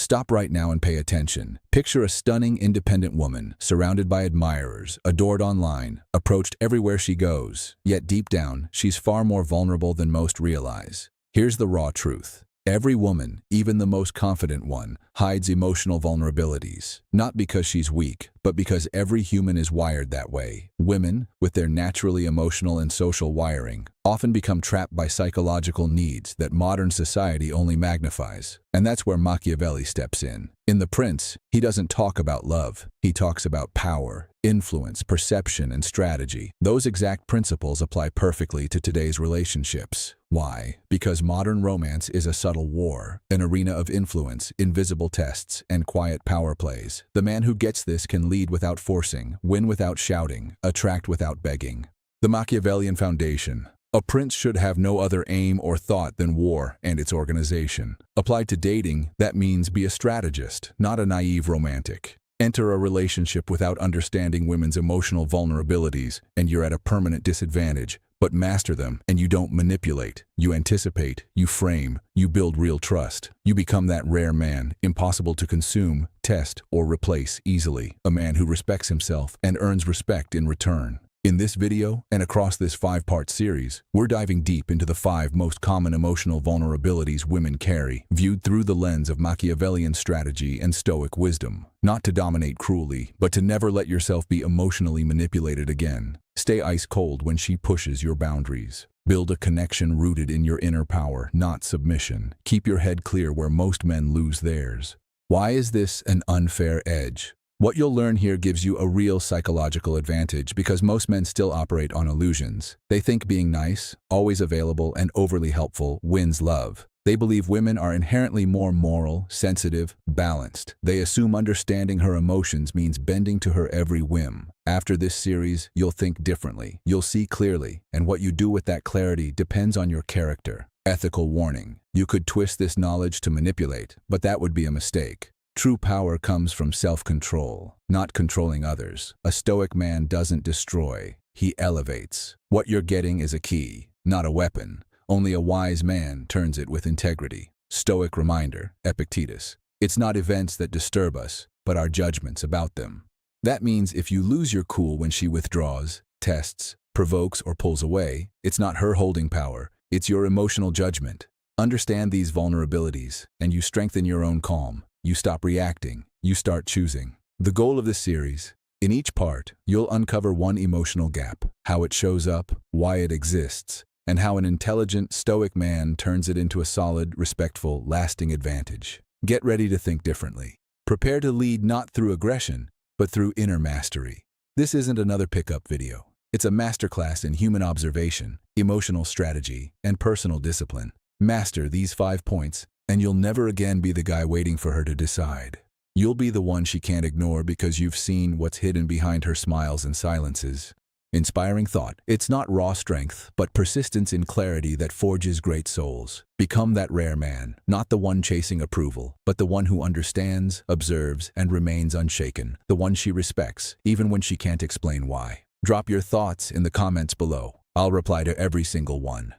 Stop right now and pay attention. Picture a stunning, independent woman, surrounded by admirers, adored online, approached everywhere she goes. Yet deep down, she's far more vulnerable than most realize. Here's the raw truth. Every woman, even the most confident one, hides emotional vulnerabilities. Not because she's weak, but because every human is wired that way. Women, with their naturally emotional and social wiring, often become trapped by psychological needs that modern society only magnifies. And that's where Machiavelli steps in. In The Prince, he doesn't talk about love. He talks about power, influence, perception, and strategy. Those exact principles apply perfectly to today's relationships. Why? Because modern romance is a subtle war, an arena of influence, invisible tests, and quiet power plays. The man who gets this can lead without forcing, win without shouting, attract without begging. The Machiavellian Foundation. A prince should have no other aim or thought than war and its organization. Applied to dating, that means be a strategist, not a naive romantic. Enter a relationship without understanding women's emotional vulnerabilities, and you're at a permanent disadvantage. But master them, and you don't manipulate. You anticipate, you frame, you build real trust. You become that rare man, impossible to consume, test, or replace easily. A man who respects himself and earns respect in return. In this video, and across this 5-part series, we're diving deep into the 5 most common emotional vulnerabilities women carry, viewed through the lens of Machiavellian strategy and Stoic wisdom. Not to dominate cruelly, but to never let yourself be emotionally manipulated again. Stay ice cold when she pushes your boundaries. Build a connection rooted in your inner power, not submission. Keep your head clear where most men lose theirs. Why is this an unfair edge? What you'll learn here gives you a real psychological advantage because most men still operate on illusions. They think being nice, always available, and overly helpful wins love. They believe women are inherently more moral, sensitive, balanced. They assume understanding her emotions means bending to her every whim. After this series, you'll think differently. You'll see clearly, and what you do with that clarity depends on your character. Ethical warning. You could twist this knowledge to manipulate, but that would be a mistake. True power comes from self-control, not controlling others. A Stoic man doesn't destroy, he elevates. What you're getting is a key, not a weapon. Only a wise man turns it with integrity. Stoic reminder, Epictetus. It's not events that disturb us, but our judgments about them. That means if you lose your cool when she withdraws, tests, provokes, or pulls away, it's not her holding power, it's your emotional judgment. Understand these vulnerabilities, and you strengthen your own calm. You stop reacting, you start choosing. The goal of this series, in each part, you'll uncover one emotional gap, how it shows up, why it exists, and how an intelligent, Stoic man turns it into a solid, respectful, lasting advantage. Get ready to think differently. Prepare to lead not through aggression, but through inner mastery. This isn't another pickup video. It's a masterclass in human observation, emotional strategy, and personal discipline. Master these 5 points, and you'll never again be the guy waiting for her to decide. You'll be the one she can't ignore because you've seen what's hidden behind her smiles and silences. Inspiring thought. It's not raw strength, but persistence in clarity that forges great souls. Become that rare man, not the one chasing approval, but the one who understands, observes, and remains unshaken. The one she respects, even when she can't explain why. Drop your thoughts in the comments below. I'll reply to every single one.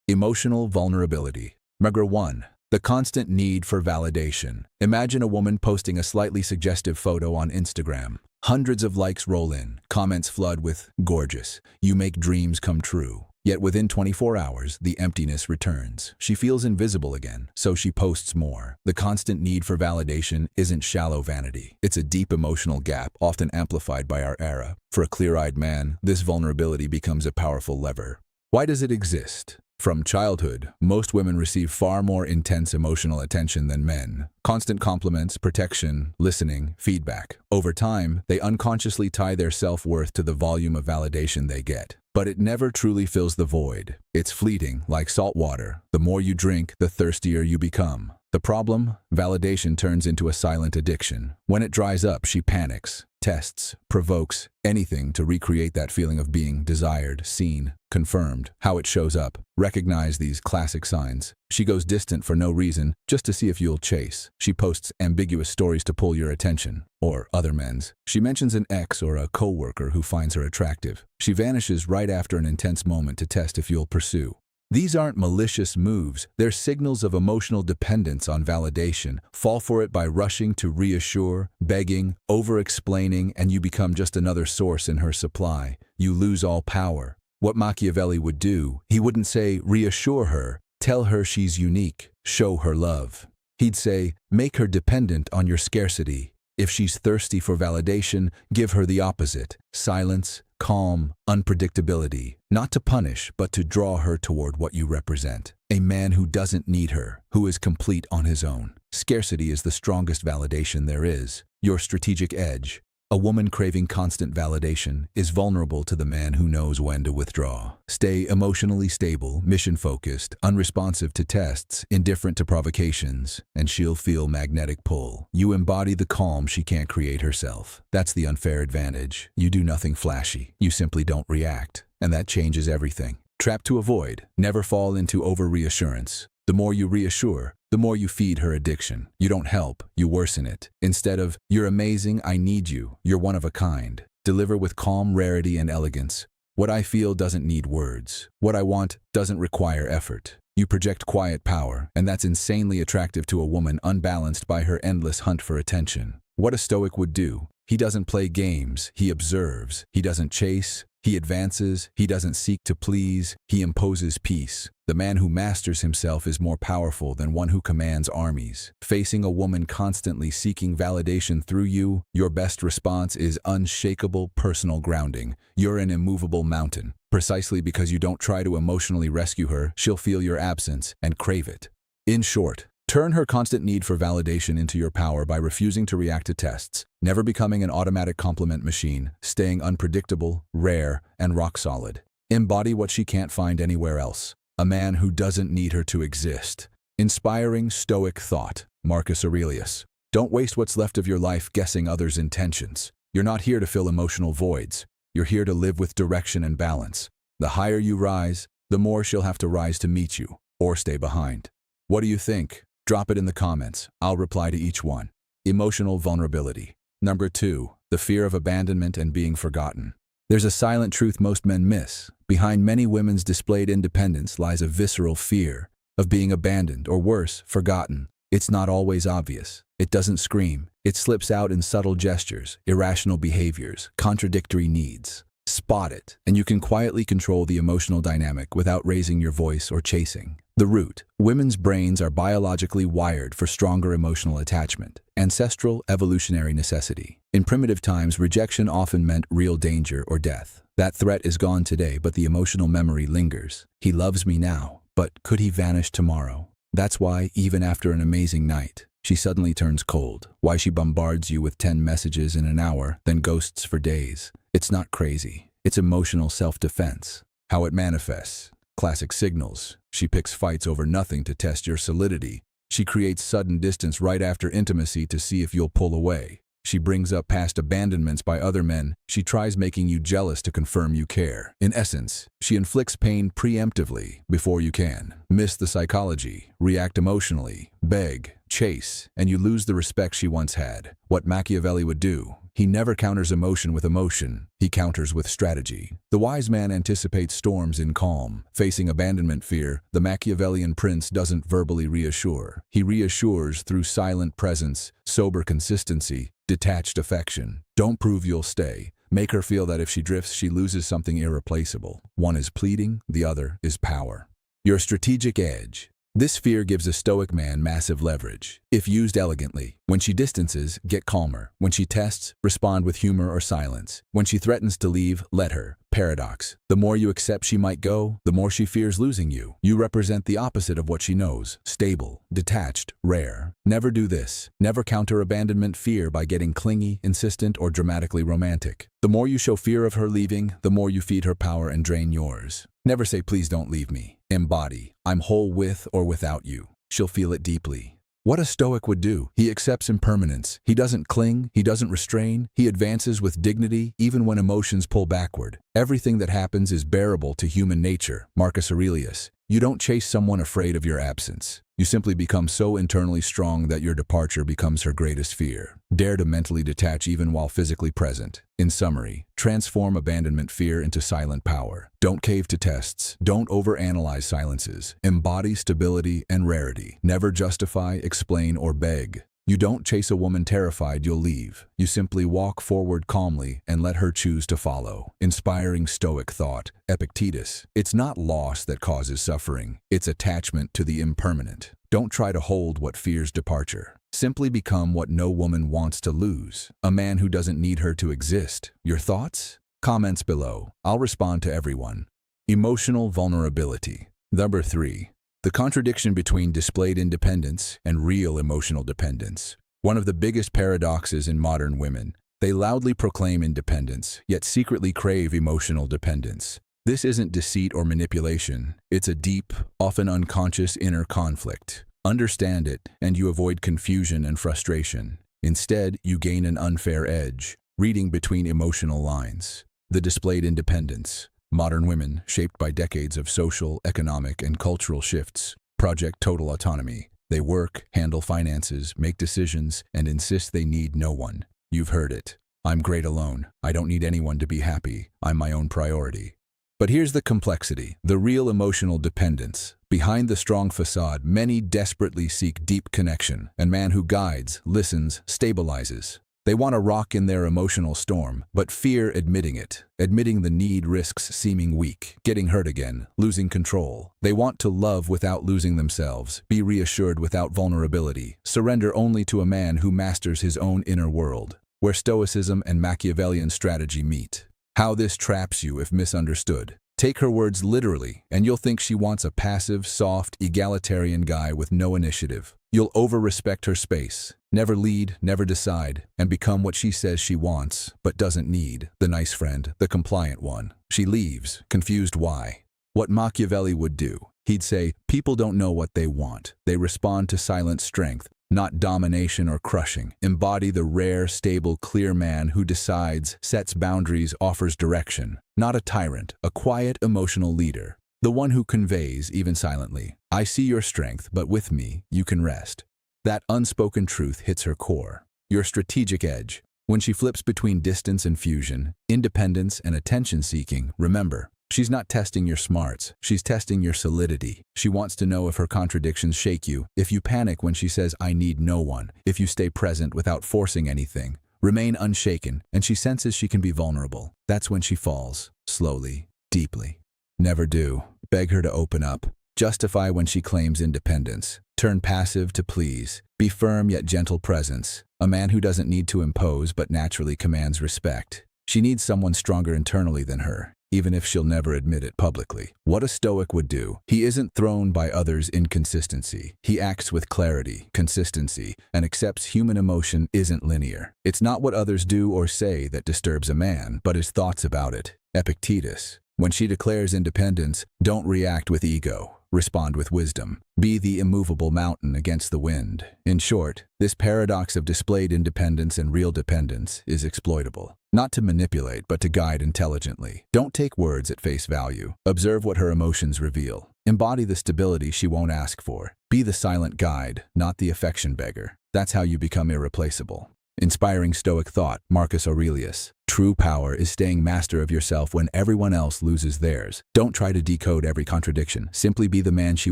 Emotional vulnerability. Number 1. The constant need for validation. Imagine a woman posting a slightly suggestive photo on Instagram. Hundreds of likes roll in, comments flood with, "Gorgeous, you make dreams come true." Yet within 24 hours, the emptiness returns. She feels invisible again, so she posts more. The constant need for validation isn't shallow vanity. It's a deep emotional gap, often amplified by our era. For a clear-eyed man, this vulnerability becomes a powerful lever. Why does it exist? From childhood, most women receive far more intense emotional attention than men. Constant compliments, protection, listening, feedback. Over time, they unconsciously tie their self-worth to the volume of validation they get. But it never truly fills the void. It's fleeting, like salt water. The more you drink, the thirstier you become. The problem? Validation turns into a silent addiction. When it dries up, she panics, tests, provokes, anything to recreate that feeling of being desired, seen, confirmed. How it shows up. Recognize these classic signs. She goes distant for no reason, just to see if you'll chase. She posts ambiguous stories to pull your attention. Or other men's. She mentions an ex or a coworker who finds her attractive. She vanishes right after an intense moment to test if you'll pursue. These aren't malicious moves, they're signals of emotional dependence on validation. Fall for it by rushing to reassure, begging, over-explaining, and you become just another source in her supply. You lose all power. What Machiavelli would do, he wouldn't say, reassure her, tell her she's unique, show her love. He'd say, make her dependent on your scarcity. If she's thirsty for validation, give her the opposite, silence, calm, unpredictability, not to punish, but to draw her toward what you represent. A man who doesn't need her, who is complete on his own. Scarcity is the strongest validation there is, your strategic edge. A woman craving constant validation is vulnerable to the man who knows when to withdraw. Stay emotionally stable, mission-focused, unresponsive to tests, indifferent to provocations, and she'll feel magnetic pull. You embody the calm she can't create herself. That's the unfair advantage. You do nothing flashy. You simply don't react. And that changes everything. Trap to avoid. Never fall into over-reassurance. The more you reassure, the more you feed her addiction. You don't help, you worsen it. Instead of, you're amazing, I need you, you're one of a kind. Deliver with calm rarity and elegance. What I feel doesn't need words. What I want doesn't require effort. You project quiet power, and that's insanely attractive to a woman unbalanced by her endless hunt for attention. What a stoic would do. He doesn't play games, he observes. He doesn't chase, he advances. He doesn't seek to please, he imposes peace. The man who masters himself is more powerful than one who commands armies. Facing a woman constantly seeking validation through you, your best response is unshakable personal grounding. You're an immovable mountain. Precisely because you don't try to emotionally rescue her, she'll feel your absence and crave it. In short, turn her constant need for validation into your power by refusing to react to tests, never becoming an automatic compliment machine, staying unpredictable, rare, and rock solid. Embody what she can't find anywhere else. A man who doesn't need her to exist. Inspiring stoic thought. Marcus Aurelius. Don't waste what's left of your life guessing others' intentions. You're not here to fill emotional voids. You're here to live with direction and balance. The higher you rise, the more she'll have to rise to meet you, or stay behind. What do you think? Drop it in the comments. I'll reply to each one. Emotional vulnerability. Number 2, the fear of abandonment and being forgotten. There's a silent truth most men miss. Behind many women's displayed independence lies a visceral fear of being abandoned, or worse, forgotten. It's not always obvious. It doesn't scream. It slips out in subtle gestures, irrational behaviors, contradictory needs. Spot it, and you can quietly control the emotional dynamic without raising your voice or chasing. The root. Women's brains are biologically wired for stronger emotional attachment. Ancestral, evolutionary necessity. In primitive times, rejection often meant real danger or death. That threat is gone today, but the emotional memory lingers. He loves me now, but could he vanish tomorrow? That's why, even after an amazing night, she suddenly turns cold. Why she bombards you with 10 messages in an hour, then ghosts for days. It's not crazy. It's emotional self-defense. How it manifests. Classic signals. She picks fights over nothing to test your solidity. She creates sudden distance right after intimacy to see if you'll pull away. She brings up past abandonments by other men. She tries making you jealous to confirm you care. In essence, she inflicts pain preemptively before you can. Miss the psychology, react emotionally, beg, chase, and you lose the respect she once had. What Machiavelli would do. He never counters emotion with emotion. He counters with strategy. The wise man anticipates storms in calm. Facing abandonment fear, the Machiavellian prince doesn't verbally reassure. He reassures through silent presence, sober consistency, detached affection. Don't prove you'll stay. Make her feel that if she drifts, she loses something irreplaceable. One is pleading, the other is power. Your strategic edge. This fear gives a stoic man massive leverage. If used elegantly, when she distances, get calmer. When she tests, respond with humor or silence. When she threatens to leave, let her. Paradox. The more you accept she might go, the more she fears losing you. You represent the opposite of what she knows. Stable, detached, rare. Never do this. Never counter abandonment fear by getting clingy, insistent, or dramatically romantic. The more you show fear of her leaving, the more you feed her power and drain yours. Never say, please don't leave me. Embody, I'm whole with or without you. She'll feel it deeply. What a stoic would do. He accepts impermanence. He doesn't cling. He doesn't restrain. He advances with dignity, even when emotions pull backward. Everything that happens is bearable to human nature. Marcus Aurelius. You don't chase someone afraid of your absence. You simply become so internally strong that your departure becomes her greatest fear. Dare to mentally detach even while physically present. In summary, transform abandonment fear into silent power. Don't cave to tests. Don't overanalyze silences. Embody stability and rarity. Never justify, explain, or beg. You don't chase a woman terrified you'll leave. You simply walk forward calmly and let her choose to follow. Inspiring Stoic thought, Epictetus. It's not loss that causes suffering. It's attachment to the impermanent. Don't try to hold what fears departure. Simply become what no woman wants to lose. A man who doesn't need her to exist. Your thoughts? Comments below. I'll respond to everyone. Emotional vulnerability. Number 3. The contradiction between displayed independence and real emotional dependence. One of the biggest paradoxes in modern women. They loudly proclaim independence, yet secretly crave emotional dependence. This isn't deceit or manipulation. It's a deep, often unconscious inner conflict. Understand it, and you avoid confusion and frustration. Instead, you gain an unfair edge, reading between emotional lines. The displayed independence. Modern women, shaped by decades of social, economic, and cultural shifts, project total autonomy. They work, handle finances, make decisions, and insist they need no one. You've heard it. I'm great alone. I don't need anyone to be happy. I'm my own priority. But here's the complexity, the real emotional dependence. Behind the strong facade, many desperately seek deep connection. A man who guides, listens, stabilizes. They want a rock in their emotional storm, but fear admitting it. Admitting the need risks seeming weak, getting hurt again, losing control. They want to love without losing themselves, be reassured without vulnerability, surrender only to a man who masters his own inner world. Where Stoicism and Machiavellian strategy meet. How this traps you if misunderstood. Take her words literally, and you'll think she wants a passive, soft, egalitarian guy with no initiative. You'll over-respect her space, never lead, never decide, and become what she says she wants, but doesn't need, the nice friend, the compliant one. She leaves, confused why. What Machiavelli would do, he'd say, people don't know what they want. They respond to silent strength, not domination or crushing. Embody the rare, stable, clear man who decides, sets boundaries, offers direction. Not a tyrant, a quiet, emotional leader. The one who conveys, even silently, I see your strength, but with me, you can rest. That unspoken truth hits her core. Your strategic edge. When she flips between distance and fusion, independence and attention-seeking, remember, she's not testing your smarts, she's testing your solidity. She wants to know if her contradictions shake you, if you panic when she says, I need no one, if you stay present without forcing anything. Remain unshaken, and she senses she can be vulnerable. That's when she falls, slowly, deeply. Never do. Beg her to open up. Justify when she claims independence. Turn passive to please. Be firm yet gentle presence. A man who doesn't need to impose but naturally commands respect. She needs someone stronger internally than her, even if she'll never admit it publicly. What a Stoic would do. He isn't thrown by others' inconsistency. He acts with clarity, consistency, and accepts human emotion isn't linear. It's not what others do or say that disturbs a man, but his thoughts about it. Epictetus. When she declares independence, don't react with ego. Respond with wisdom. Be the immovable mountain against the wind. In short, this paradox of displayed independence and real dependence is exploitable. Not to manipulate, but to guide intelligently. Don't take words at face value. Observe what her emotions reveal. Embody the stability she won't ask for. Be the silent guide, not the affection beggar. That's how you become irreplaceable. Inspiring Stoic thought, Marcus Aurelius. True power is staying master of yourself when everyone else loses theirs. Don't try to decode every contradiction. Simply be the man she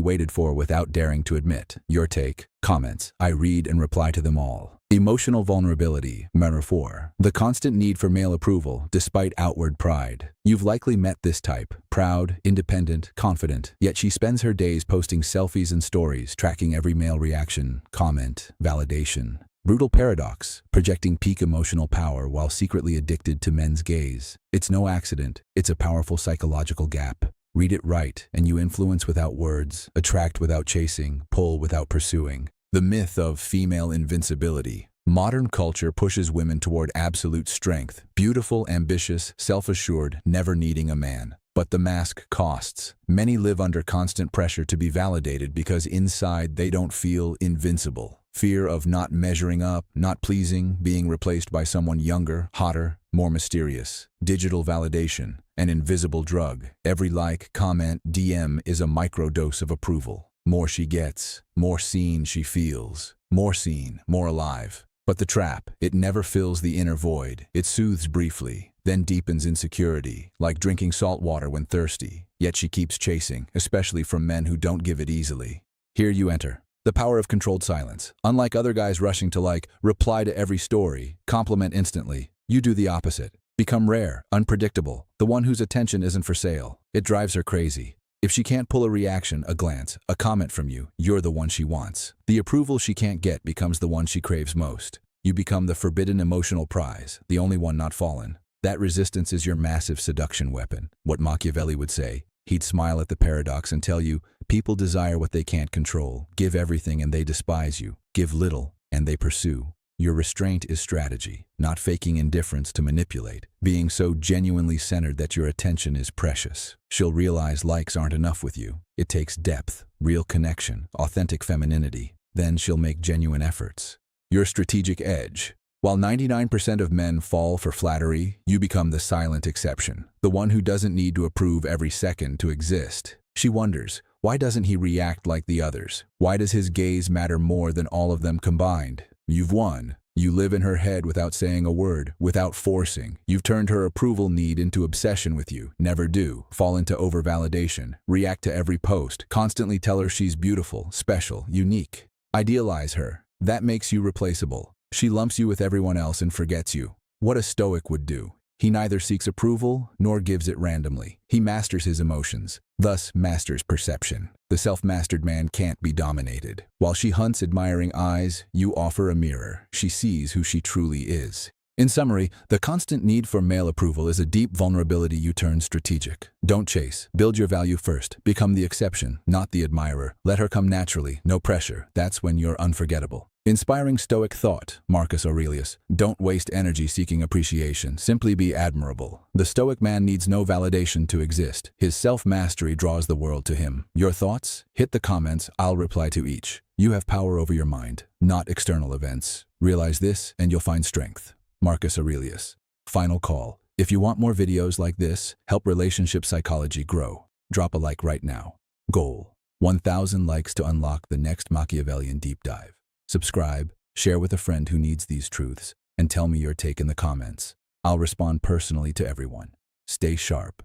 waited for without daring to admit. Your take, comments. I read and reply to them all. Emotional vulnerability, metaphor. The constant need for male approval, despite outward pride. You've likely met this type. Proud, independent, confident. Yet she spends her days posting selfies and stories, tracking every male reaction, comment, validation. Brutal paradox, projecting peak emotional power while secretly addicted to men's gaze. It's no accident, it's a powerful psychological gap. Read it right, and you influence without words, attract without chasing, pull without pursuing. The myth of female invincibility. Modern culture pushes women toward absolute strength, beautiful, ambitious, self-assured, never needing a man. But the mask costs. Many live under constant pressure to be validated because inside they don't feel invincible. Fear of not measuring up, not pleasing, being replaced by someone younger, hotter, more mysterious. Digital validation, an invisible drug. Every like, comment, DM is a microdose of approval. More she gets, more seen she feels. More seen, more alive. But the trap, it never fills the inner void. It soothes briefly, then deepens insecurity, like drinking salt water when thirsty. Yet she keeps chasing, especially from men who don't give it easily. Here you enter. The power of controlled silence. Unlike other guys rushing to reply to every story, compliment instantly, you do the opposite. Become rare, unpredictable, the one whose attention isn't for sale. It drives her crazy. If she can't pull a reaction, a glance, a comment from you, you're the one she wants. The approval she can't get becomes the one she craves most. You become the forbidden emotional prize, the only one not fallen. That resistance is your massive seduction weapon. What Machiavelli would say. He'd smile at the paradox and tell you, people desire what they can't control. Give everything and they despise you. Give little and they pursue. Your restraint is strategy, not faking indifference to manipulate. Being so genuinely centered that your attention is precious. She'll realize likes aren't enough with you. It takes depth, real connection, authentic femininity. Then she'll make genuine efforts. Your strategic edge. While 99% of men fall for flattery, you become the silent exception, the one who doesn't need to approve every second to exist. She wonders, why doesn't he react like the others? Why does his gaze matter more than all of them combined? You've won. You live in her head without saying a word, without forcing. You've turned her approval need into obsession with you. Never do. Fall into over-validation. React to every post. Constantly tell her she's beautiful, special, unique. Idealize her. That makes you replaceable. She lumps you with everyone else and forgets you. What a stoic would do. He neither seeks approval nor gives it randomly. He masters his emotions, thus masters perception. The self-mastered man can't be dominated. While she hunts admiring eyes, you offer a mirror. She sees who she truly is. In summary, the constant need for male approval is a deep vulnerability you turn strategic. Don't chase. Build your value first. Become the exception, not the admirer. Let her come naturally, no pressure. That's when you're unforgettable. Inspiring Stoic thought, Marcus Aurelius. Don't waste energy seeking appreciation. Simply be admirable. The Stoic man needs no validation to exist. His self-mastery draws the world to him. Your thoughts? Hit the comments. I'll reply to each. You have power over your mind, not external events. Realize this and you'll find strength. Marcus Aurelius. Final call. If you want more videos like this, help relationship psychology grow. Drop a like right now. Goal: 1,000 likes to unlock the next Machiavellian deep dive. Subscribe, share with a friend who needs these truths, and tell me your take in the comments. I'll respond personally to everyone. Stay sharp.